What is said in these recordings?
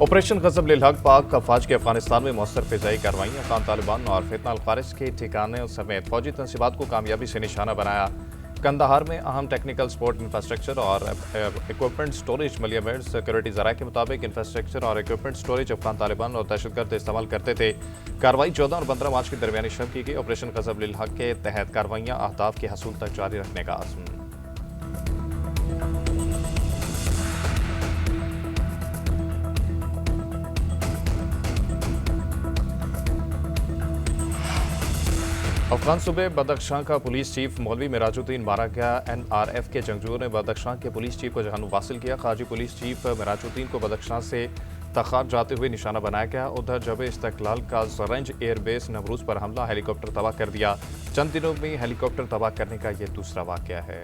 Operation गजब-उल-हक पाक अफवाज की अफगानिस्तान में मौसर फिजाई कार्रवाइयां अफगान तालिबान और फितना अल-खारिज के ठिकाने समेत फौजी तनसीबात को कामयाबी से निशाना बनाया। कंदाहार में अहम टेक्निकल सपोर्ट इंफ्रास्ट्रक्चर और इक्विपमेंट स्टोरेज मिलिया मेड सिक्योरिटी जराये के मुताबिक इंफ्रास्ट्रक्चर और इक्विपमेंट स्टोरेज अफगान तालिबान और दहशतगर्द इस्तेमाल करते थे। कार्रवाई 14 और 15 मार्च के दरमियानी शब की गई। ऑपरेशन गजब-उल-हक के तहत कार्रवाइयां अहदाफ के हसूल तक जारी रखने का अज़्म। अफगान सूबे बदख्शां का पुलिस चीफ मौलवी मिराजुद्दीन मारा गया। NRF के जंगजुओं ने बदख्शां के पुलिस चीफ को जहानुम वासिल किया। खारजी पुलिस चीफ मिराजुद्दीन को बदख्शां से तखार जाते हुए निशाना बनाया गया। उधर जब इस्तकलाल का ज़रंज एयरबेस नवरूज पर हमला, हेलीकॉप्टर तबाह कर दिया। चंद दिनों में हेलीकॉप्टर तबाह करने का यह दूसरा वाक़या है।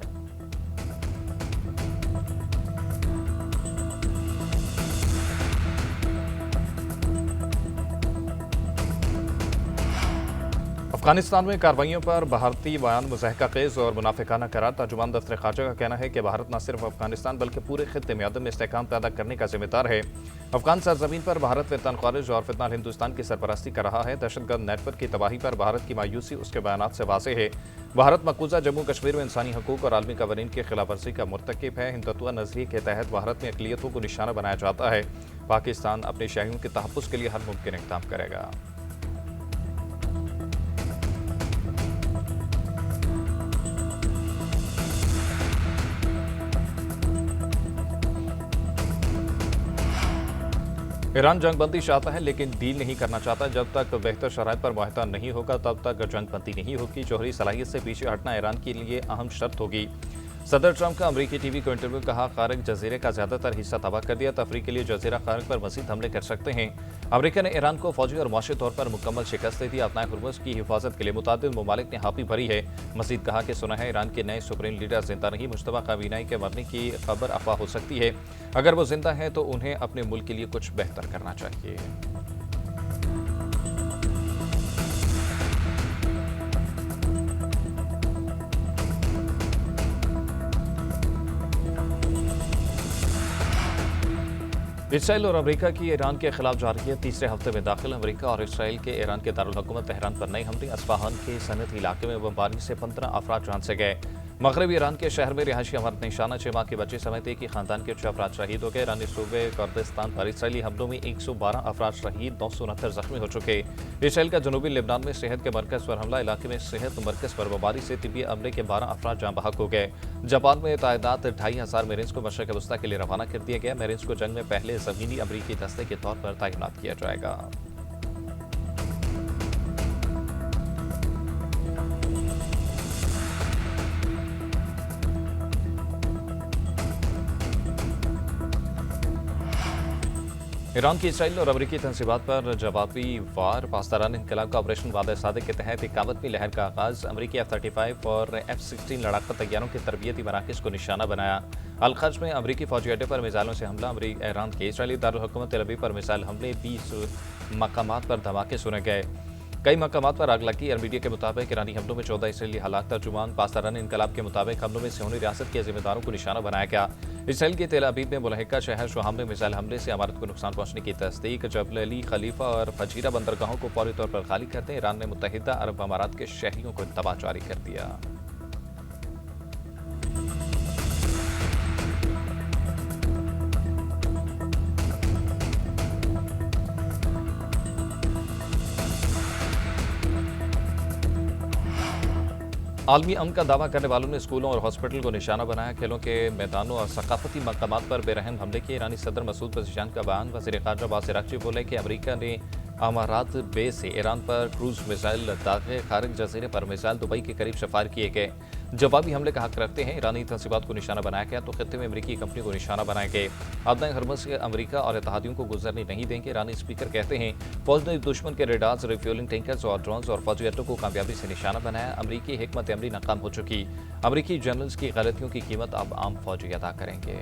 अफगानिस्तान में कार्रवाइयों पर भारतीय बयान मुज़ाहिका खेज़ और मुनाफिकाना करार। तर्जुमान दफ्तर खारजा का कहना है कि भारत न सिर्फ अफगानिस्तान बल्कि पूरे खित्ते में अदम इस्तेहकाम पैदा करने का जिम्मेदार है। अफगान सरजमीन पर भारत फितना अल-खारिज और फितना हिंदुस्तान की सरपरस्ती कर रहा है। दहशतगर्द नेटवर्क की तबाही पर भारत की मायूसी उसके बयानात से वाज़ेह है। भारत मकबूजा जम्मू कश्मीर में इंसानी हकूक और आलमी कवानीन की खिलाफ वर्जी का मुर्तकिब है। हिंदुत्व नजरिए के तहत भारत में अक़लियतों को निशाना बनाया जाता है। पाकिस्तान अपने शहरियों के तहफ़्फ़ुज़ के लिए हर मुमकिन इक़दाम करेगा। ईरान जंगबंदी चाहता है लेकिन डील नहीं करना चाहता। जब तक बेहतर शराइत पर मुआहदा नहीं होगा तब तक जंगबंदी नहीं होगी। जौहरी सलाहियत से पीछे हटना ईरान के लिए अहम शर्त होगी। सदर ट्रंप का अमरीकी टीवी को इंटरव्यू, कहा खारक जजीरे का ज्यादातर हिस्सा तबाह कर दिया। तफरीक के लिए जजीरा खारक पर मजीद हमले कर सकते हैं। अमरीका ने ईरान को फौजी और माशी तौर पर मुकम्मल शिकस्त दे दी। अपना हुर्मुज़ की हिफाजत के लिए मुतादिद ममालिक ने हामी भरी है। मजीद कहा कि सुना है ईरान के नए सुप्रीम लीडर जिंदा नहीं। मुश्तबा काबीना के मरने की खबर अफवाह हो सकती है। अगर वो जिंदा है तो उन्हें अपने मुल्क के लिए कुछ बेहतर करना चाहिए। इसराइल और अमेरिका की ईरान के खिलाफ जारी है तीसरे हफ्ते में दाखिल। अमेरिका और इसराइल के ईरान के दारुल हुकूमत तेहरान पर नई हमले। अस्फहान के सनती इलाके में बमबारी से 15 अफराद जान से गए। मगरबी ईरान के शहर में रिहायशी अमरत निशाना 6 माह के बच्चे समेत एक ही खानदान के 6 अफराद शहीद हो गए। ईरानी सूबे कुर्दिस्तान पर इसराइली हमलों में 112 अफराद शहीद, 969 जख्मी हो चुके। इसराइल का जनूबी लेबनान में सेहत के मरकज पर हमला। इलाके में सेहत मरकज पर बमबारी से तिब्बी अमले के 12 अफराद जाँ बहक हो गए। जापान में तादाद 2500 मेरिन्स को मशरक़ वस्ता के लिए रवाना कर दिया गया। मेरिन्स को जंग में पहले ज़मीनी अमरीकी दस्ते के तौर पर तैनात किया जाएगा। ईरान की इसराइल और अमरीकी तनसीबात पर जवाबी वार। पासदारान इनकलाब का ऑपरेशन वादा सादिक के तहत इकामतमी लहर का आगाज। अमरीकी F-35 और F-16 लड़ाका तैयारों के तरबियती मराकज़ को निशाना बनाया। अलखर्ज में अमरीकी फौजी अड्डे पर मिसाइलों से हमला। ईरान के इसराइली दारुल हुकूमत तेल अवीव पर मिसाइल हमले। 20 मकामात पर धमाके सुने गए। कई मकामात पर आग लगी। मीडिया के मुताबिक ईरानी हमलों में 14 इसराइली हलाक। तर्जुमान पासदारान इनकलाब के मुताबिक हमलों में सियोनी रियासत के जिम्मेदारों को निशाना बनाया गया। इसराइल के तेल अवीव में मुलहिका शहर शुहाम में मिसाइल हमले से इमारत को नुकसान पहुंचने की तस्दीक। जबल अली, खलीफा और फजीरा बंदरगाहों को फौरी तौर पर खाली करते ईरान ने मुत्तहिदा अरब अमारात के शहरियों को तबाह जारी कर दिया। आलमी अमन का दावा करने वालों ने स्कूलों और हॉस्पिटल को निशाना बनाया। खेलों के मैदानों और सकाफती मकामात पर बेरहम हमले किए। ईरानी सदर मसूद पज़ेश्कियान का बयान। वज़ीर ख़ारजा अब्बास अराग़ची बोले कि अमरीका ने अमारात बेस से ईरान पर क्रूज मिसाइल दागे। खारक जजीरे पर मिसाइल दुबई के करीब शफार किए गए। जवाबी हमले का हक रखते हैं। ईरानी तनसीबात को निशाना बनाया गया तो खत्ते में अमरीकी कंपनी को निशाना बनाए गए। अदनाए हुर्मुज़ से अमरीका और इत्तेहादियों को गुजरने नहीं देंगे। ईरानी स्पीकर कहते हैं फौज ने दुश्मन के रेडार्स, रिफ्यूलिंग टैंकर्स और ड्रोन्स और फौजी अड्डों को कामयाबी से निशाना बनाया। अमरीकी हिकमत अमली नाकाम हो चुकी। अमरीकी जनरल्स की गलतियों की कीमत अब आम फौजी अदा करेंगे।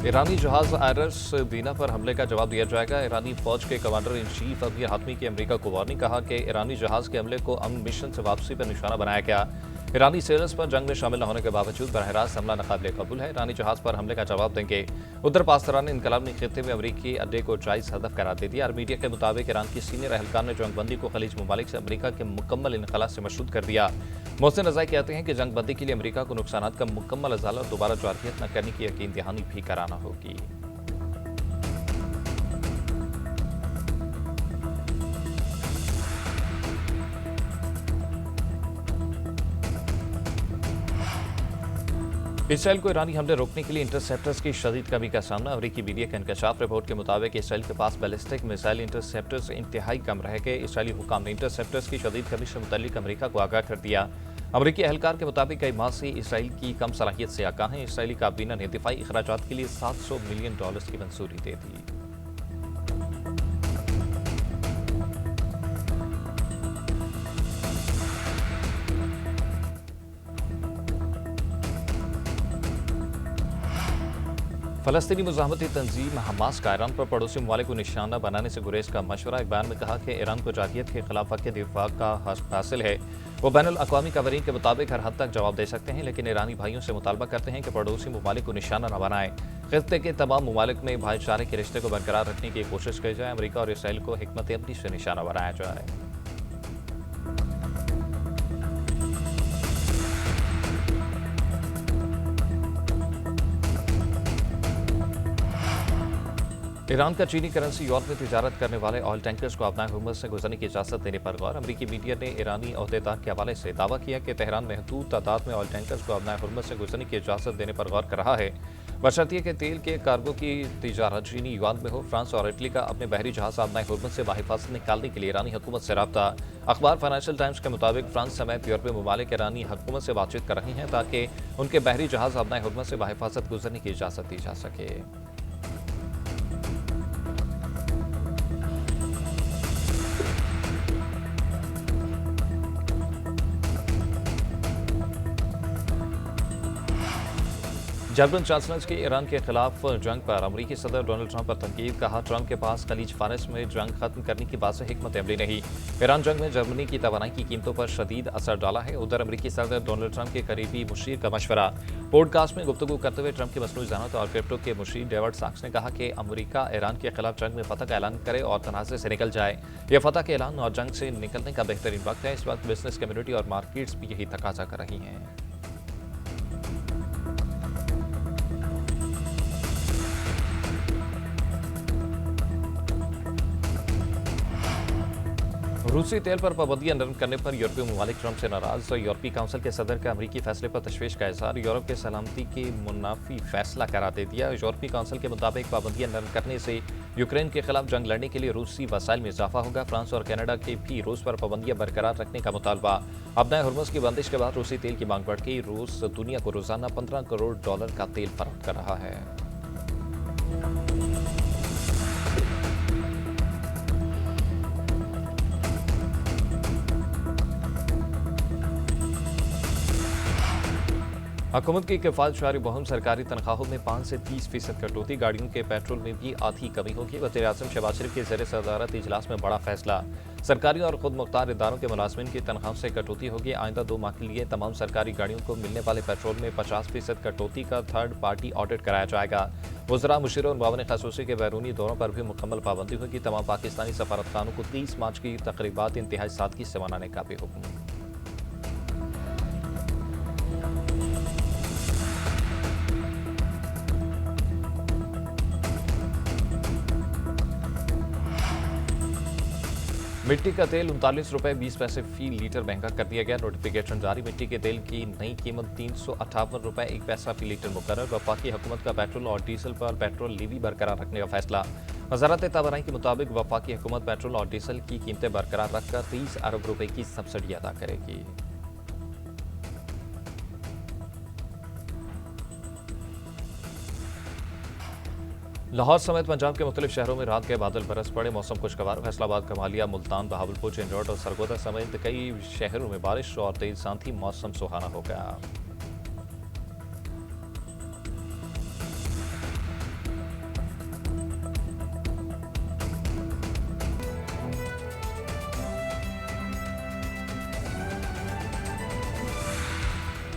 ईरानी जहाज आयरस दीना पर हमले का जवाब दिया जाएगा। ईरानी फौज के कमांडर इन चीफ अमीर हातमी की अमेरिका को वार्निंग, कहा कि ईरानी जहाज के हमले को अमन मिशन से वापसी पर निशाना बनाया गया। ईरानी सेलर्स पर जंग में शामिल न होने के बावजूद बरह रास्त हमला नाकाबिले कबूल है। ईरानी जहाज पर हमले का जवाब देंगे। उधर पासदारान इनकलाब ने खित्ते में अमरीकी अड्डे को जायज हदफ करार दे दिया। मीडिया के मुताबिक ईरान की सीनियर एहलकार ने जंगबंदी को खलीज ममालिक से अमरीका के मुकम्मल इनखला से मशरूत कर दिया। मोहसिन रज़ाई कहते हैं कि जंगबंदी के लिए अमरीका को नुकसान का मुकम्मल अजाला और दोबारा जारहियत न करने की यकीन दहानी भी कराना होगी। इसराइल को ईरानी हमले रोकने के लिए इंटरसेप्टर्स की शदीद कमी का सामना। अमरीकी मीडिया के इंकशाफ रिपोर्ट के मुताबिक इसराइल के पास बैलिस्टिक मिसाइल इंटरसेप्टर्स इंतहाई कम रह गए। इसराइली हुकाम ने इंटरसेप्टर्स की शदीद कमी से मुतल्लिक अमरीका को आगाह कर दिया। अमरीकी एहलकार के मुताबिक कई माह से इसराइल की कम सलाहियत से आगाह हैं। इसराइली काबीना ने दिफाई अखराजात के लिए $700 मिलियन की मंजूरी दे दी। फलस्तीनी मुजाहमती तंजीम हमास का ईरान पर पड़ोसी ममालिक को निशाना बनाने से गुरेज का मशवरा। एक बयान में कहा कि ईरान को जारहियत के खिलाफ हक दिफा का हक हासिल है। वो बैनुल अक़वामी कवानीन के मुताबिक हर हद तक जवाब दे सकते हैं, लेकिन ईरानी भाइयों से मुतालबा करते हैं कि पड़ोसी ममालिक को निशाना न बनाएं। खित्ते के तमाम ममालिक में भाईचारे के रिश्ते को बरकरार रखने की कोशिश की जाए। अमरीका और इसराइल को हिकमत अमली से निशाना बनाया जाए। ईरान का चीनी करेंसी यूरोप में तिजारत करने वाले ऑयल टैंकर्स को अपना हुर्मुज़ से गुजरने की इजाज़त देने पर गौर। अमरीकी मीडिया ने ईरानी अहदेदार के हवाले से दावा किया कि तेहरान महदूद तादाद में ऑयल टैंकर्स को अपना हुर्मुज़ से गुजरने की इजाज़त देने पर गौर कर रहा है, बशर्ते कि तेल के कार्गो की तिजारत चीनी युआन में हो। फ्रांस और इटली का अपने बहरी जहाज अपना हुर्मुज़ से बाहिफाजत निकालने के लिए ईरानी हुकूमत से रब्ता। अखबार फाइनेंशियल टाइम्स के मुताबिक फ्रांस समेत यूरोपीय ममालिक ईरानी हुकूमत से बातचीत कर रहे हैं ताकि उनके बहरी जहाज अपना हुर्मुज़ से बाहिफाजत गुजरने की इजाज़त दी जा सके। जर्मन चांसलर की ईरान के खिलाफ जंग पर अमरीकी सदर डोनाल्ड ट्रंप पर तनकीद, कहा ट्रंप के पास खलीज फारस में जंग खत्म करने की बात से हिकमत अमली नहीं। ईरान जंग में जर्मनी की तवानाई की कीमतों पर शदीद असर डाला है। उधर अमरीकी सदर डोनाल्ड ट्रंप के करीबी मुशीर का मशवरा। पॉडकास्ट में गुफ्तगू करते हुए ट्रंप के मसनूई ज़हानत और क्रिप्टो के मुशीर डेविड साक्स ने कहा कि अमरीका ईरान के खिलाफ जंग में फतह का ऐलान करे और तनाज़े से निकल जाए। यह फतह के ऐलान और जंग से निकलने का बेहतरीन वक्त है। इस वक्त बिजनेस कम्युनिटी और मार्केट्स भी यही तकाजा कर रही हैं। रूसी तेल पर पाबंदियां नरम करने पर यूरोपीय ममालिक ट्रंप से नाराज। यूरोपीय काउंसिल के सदर का अमरीकी फैसले पर तशवीश का इजहार। यूरोप के सलामती के मुनाफी फैसला करार दे दिया। यूरोपीय काउंसिल के मुताबिक पाबंदियां नरम करने से यूक्रेन के खिलाफ जंग लड़ने के लिए रूसी वसाइल में इजाफा होगा। फ्रांस और कनाडा के भी रूस पर पाबंदियां बरकरार रखने का मुतालबा। अपना हुर्मुज़ की बंदिश के बाद रूसी तेल की मांग बढ़ गई। रूस दुनिया को रोजाना $15 करोड़ का तेल फराहम कर रहा है। हुकूमत की किफ़ायत जारी मुहिम। सरकारी तनख्वाहों में 5 से 30% कटौती। गाड़ियों के पेट्रोल में भी आधी कमी होगी। वज़ीर आज़म शहबाज शरीफ के ज़ेर सदारत इजलास में बड़ा फैसला। सरकारी और खुद मुख्तार इदारों के मुलाजमिन की तनख्वाह से कटौती होगी। आइंदा 2 माह के लिए तमाम सरकारी गाड़ियों को मिलने वाले पेट्रोल में 50% कटौती का थर्ड पार्टी ऑडिट कराया जाएगा। वज़रा, मुशीर और मुआविन ख़ासूसी के बैरूनी दौरों पर भी मुकम्मल पाबंदी होगी। तमाम पाकिस्तानी सफारतखानों को 30 मार्च की तकरीबात इंतहाई सादगी से मनाने का भी हुक्म। मिट्टी का तेल ₹39.20 फी लीटर महंगा कर दिया गया। नोटिफिकेशन जारी। मिट्टी के तेल की नई कीमत ₹358.01 फी लीटर मुकर्रर। वफाकी हुकूमत का पेट्रोल और डीजल पर पेट्रोल लीवी बरकरार रखने का फैसला। वजारत तवानाई के मुताबिक वफाकी हुकूमत पेट्रोल और डीजल की कीमतें बरकरार रखकर ₹30 अरब की सब्सिडी अदा करेगी। लाहौर समेत पंजाब के मुख्तलिफ शहरों में रात के बादल बरस पड़े। मौसम खुशगवार। फैसलाबाद, कमालिया, मुल्तान, बहावलपुर, चिंजौट और सरगोदा समेत कई शहरों में बारिश और तेज आंधी। मौसम सुहाना हो गया।